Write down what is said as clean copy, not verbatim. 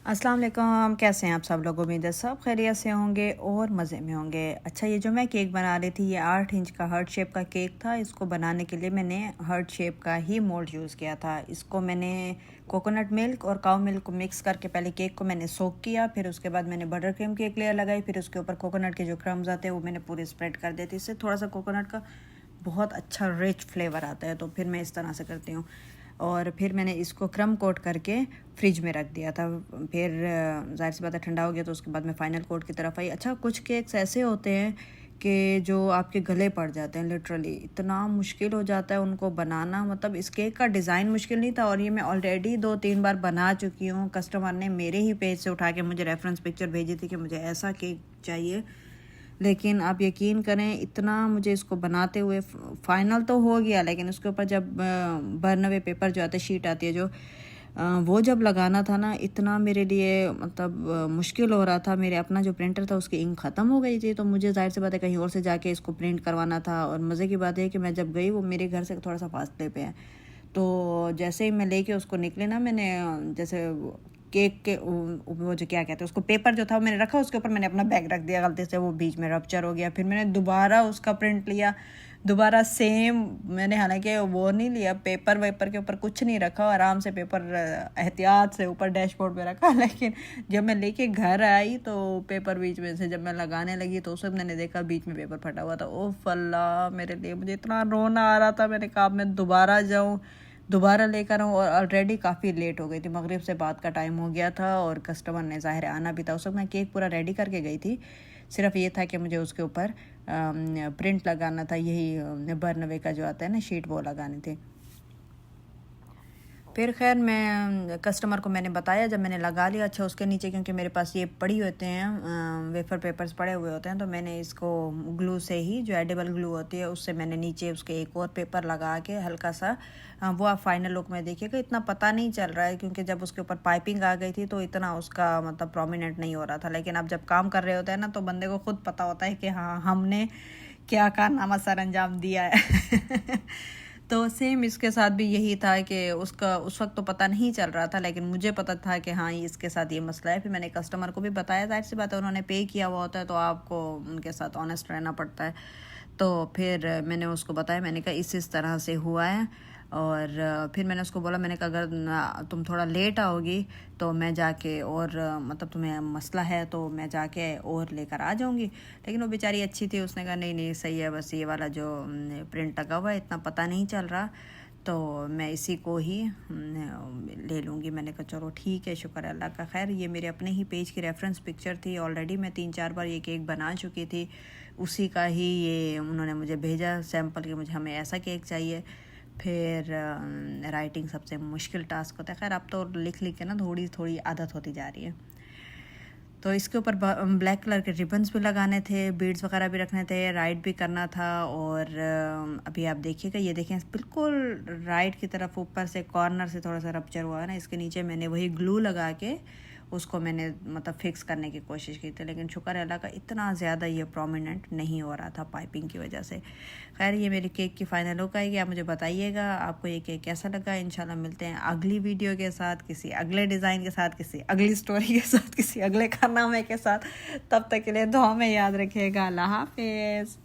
अस्सलाम वालेकुम, कैसे हैं आप सब लोग। उम्मीद है सब खैरियत से होंगे और मज़े में होंगे। अच्छा, ये जो मैं केक बना रही थी ये 8 इंच का हार्ट शेप का केक था। इसको बनाने के लिए मैंने हार्ट शेप का ही मोल्ड यूज़ किया था। इसको मैंने कोकोनट मिल्क और काऊ मिल्क को मिक्स करके पहले केक को मैंने सोक किया, फिर उसके बाद मैंने बटर क्रीम की एक लेयर लगाई, फिर उसके ऊपर कोकोनट के जो क्रम्स आते हैं वो मैंने पूरे स्प्रेड कर देती। इससे थोड़ा सा कोकोनट का बहुत अच्छा रिच फ्लेवर आता है, तो फिर मैं इस तरह से करती हूँ। और फिर मैंने इसको क्रम कोट करके फ्रिज में रख दिया था। फिर ज़ाहिर सी बात है ठंडा हो गया, तो उसके बाद मैं फ़ाइनल कोट की तरफ आई। अच्छा, कुछ केक्स ऐसे होते हैं कि जो आपके गले पड़ जाते हैं, लिटरली इतना मुश्किल हो जाता है उनको बनाना। मतलब इस केक का डिज़ाइन मुश्किल नहीं था, और ये मैं ऑलरेडी 2-3 बार बना चुकी हूँ। कस्टमर ने मेरे ही पेज से उठा के मुझे रेफरेंस पिक्चर भेजी थी कि मुझे ऐसा केक चाहिए, लेकिन आप यकीन करें इतना मुझे इसको बनाते हुए फ़ाइनल तो हो गया, लेकिन उसके ऊपर जब बर्नवे पेपर जो आते हैं, शीट आती है जो, वो जब लगाना था ना, इतना मेरे लिए मतलब मुश्किल हो रहा था। मेरे अपना जो प्रिंटर था उसकी इंक ख़त्म हो गई थी, तो मुझे ज़ाहिर सी बात है कहीं और से जाके इसको प्रिंट करवाना था। और मज़े की बात है कि मैं जब गई, वो मेरे घर से थोड़ा सा फासले पे है, तो जैसे ही मैं लेके उसको निकले ना, मैंने जैसे केक के वो जो क्या कहते हैं उसको, पेपर जो था वो मैंने रखा, उसके ऊपर मैंने अपना बैग रख दिया, गलती से वो बीच में रप्चर हो गया। फिर मैंने दोबारा उसका प्रिंट लिया, दोबारा सेम मैंने, हालांकि वो नहीं लिया, पेपर वेपर के ऊपर कुछ नहीं रखा, आराम से पेपर एहतियात से ऊपर डैशबोर्ड पे रखा। लेकिन जब मैं लेके घर आई तो पेपर बीच में से जब मैं लगाने लगी तो उस वक्त मैंने देखा बीच में पेपर फटा हुआ था। ओह अल्लाह, मेरे लिए मुझे इतना रोना आ रहा था। मैंने कहा मैं दोबारा जाऊँ, दोबारा लेकर आऊँ, और ऑलरेडी काफ़ी लेट हो गई थी, मगरिब से बाद का टाइम हो गया था, और कस्टमर ने ज़ाहिर आना भी था। उस वक्त मैं केक पूरा रेडी करके गई थी, सिर्फ ये था कि मुझे उसके ऊपर प्रिंट लगाना था, यही बर्नवे का जो आता है ना शीट, वो लगाने थे। फिर खैर मैं कस्टमर को मैंने बताया जब मैंने लगा लिया। अच्छा, उसके नीचे क्योंकि मेरे पास ये पड़ी होते हैं वेफर पेपर्स पड़े हुए होते हैं, तो मैंने इसको ग्लू से ही, जो एडिबल ग्लू होती है उससे मैंने नीचे उसके एक और पेपर लगा के हल्का सा, वो आप फाइनल लुक में देखिएगा, इतना पता नहीं चल रहा है क्योंकि जब उसके ऊपर पाइपिंग आ गई थी तो इतना उसका मतलब प्रोमिनेंट नहीं हो रहा था। लेकिन अब जब काम कर रहे होते हैं ना, तो बंदे को खुद पता होता है कि हाँ, हमने क्या कारनामा सर अंजाम दिया है। तो सेम इसके साथ भी यही था कि उसका उस वक्त तो पता नहीं चल रहा था, लेकिन मुझे पता था कि हाँ, ये इसके साथ ये मसला है। फिर मैंने कस्टमर को भी बताया, जाहिर सी बात है उन्होंने पे किया हुआ होता है तो आपको उनके साथ ऑनेस्ट रहना पड़ता है। तो फिर मैंने उसको बताया, मैंने कहा इस तरह से हुआ है। और फिर मैंने उसको बोला, मैंने कहा अगर तुम थोड़ा लेट आओगी तो मैं जाके, और मतलब तुम्हें मसला है तो मैं जाके और लेकर आ जाऊंगी। लेकिन वो बेचारी अच्छी थी, उसने कहा नहीं नहीं सही है, बस ये वाला जो प्रिंट लगा हुआ है इतना पता नहीं चल रहा, तो मैं इसी को ही ले लूँगी। मैंने कहा चलो ठीक है, शुक्र है अल्लाह का। खैर ये मेरे अपने ही पेज की रेफरेंस पिक्चर थी, ऑलरेडी मैं 3-4 बार ये केक बना चुकी थी, उसी का ही ये उन्होंने मुझे भेजा सैम्पल कि मुझे हमें ऐसा केक चाहिए। फिर राइटिंग सबसे मुश्किल टास्क होता है। खैर अब तो लिख लिख के ना थोड़ी थोड़ी आदत होती जा रही है। तो इसके ऊपर ब्लैक कलर के रिबन्स भी लगाने थे, बीड्स वगैरह भी रखने थे, राइट भी करना था। और अभी आप देखिएगा, ये देखें बिल्कुल राइट की तरफ ऊपर से कॉर्नर से थोड़ा सा रप्चर हुआ है ना, इसके नीचे मैंने वही ग्लू लगा के उसको मैंने मतलब फिक्स करने की कोशिश की थी, लेकिन शुक्र है अल्लाह का इतना ज़्यादा ये प्रोमिनेंट नहीं हो रहा था पाइपिंग की वजह से। खैर ये मेरी केक की फ़ाइनल लुक आएगी, आप मुझे बताइएगा आपको ये केक कैसा लगा। इंशाल्लाह मिलते हैं अगली वीडियो के साथ, किसी अगले डिज़ाइन के साथ, किसी अगली स्टोरी के साथ, किसी अगले कारनामे के साथ। तब तक के लिए दुआ में याद रखिएगा। अल्लाह हाफिज़।